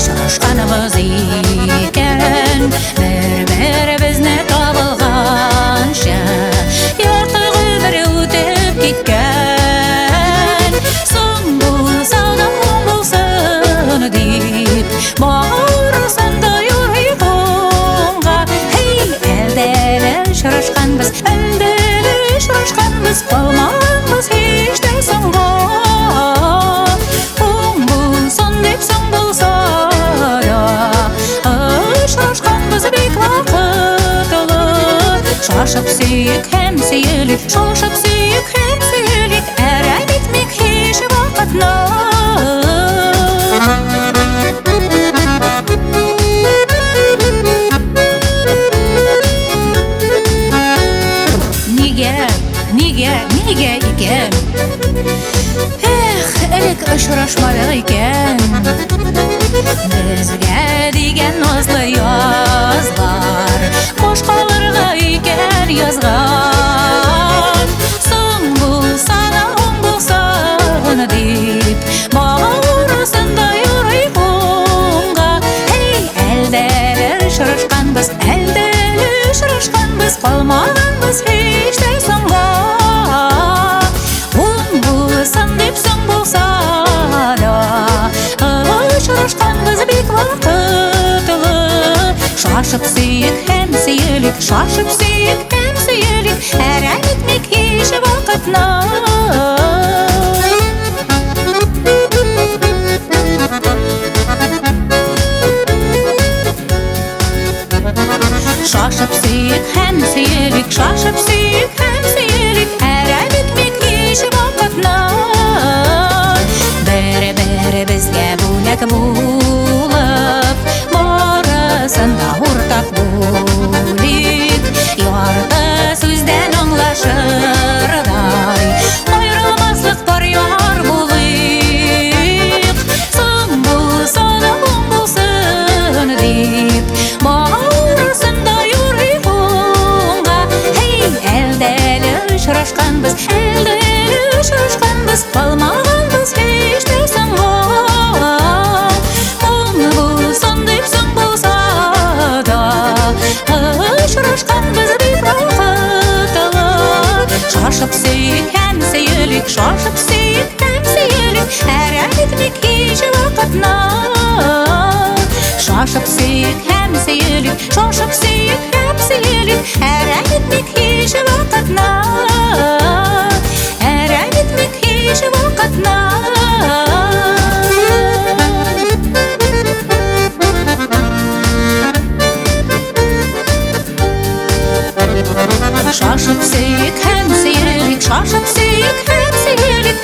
Шашқанымыз екен бір-бірімізді табылғанша ертық өмір өтіп кеткен соң болса да оң болсын деп бауырсындай ұйқыңға әлдәлі шырашқанбыз қалмағанбыз ештай соңға оң болсын деп соң болса Шашып сүйік һәм сүйелік, шашып сүйік һәм сүйелік, әрәм етмек еш вақытна. Неге екен? Әлек ұшырашмадық екен. Бізге деген назлы язлар бош қалырға екен язған соң болса да оң болсын деп бауырсындай ұйқыңға әлдәлі шырашқанбыз қалмағанбыз ештай соңға оң болсын деп соң болса да шырашқанбыз бек вақытлы шашып сүйік һәм сүйелік, шашып сүйік һәм сүйелік, әрәм етмек еш вақытна. Шашып сүйік һәм сүйелік, шашып сүйік һәм сүйелік, әрәм етмек еш вақытна. Бір-бірімізге бөлек болып барысында ортақ бөлек ярты сөзден аңлашырдай айырылмаслық бар яр болайық соң болса да оң болсын деп бауырсындай ұйқыңға әлдәлі шырашқанбыз қалмағанбыз ештай соңға оң болсын деп соң болса да шырашқанбыз бек вақытлы шашып сүйік һәм сүйелік, шашып сүйік һәм сүйелік, әрәм етмек еш вақытна. Шашып сүйік һәм сүйелік, шашып сүйік һәм сүйелік, әрәм етмек еш вақытна. Әрәм етмек еш вақытна. Шашып сүйік һәм сүйелік, шашып сүйік һәм сүйелік,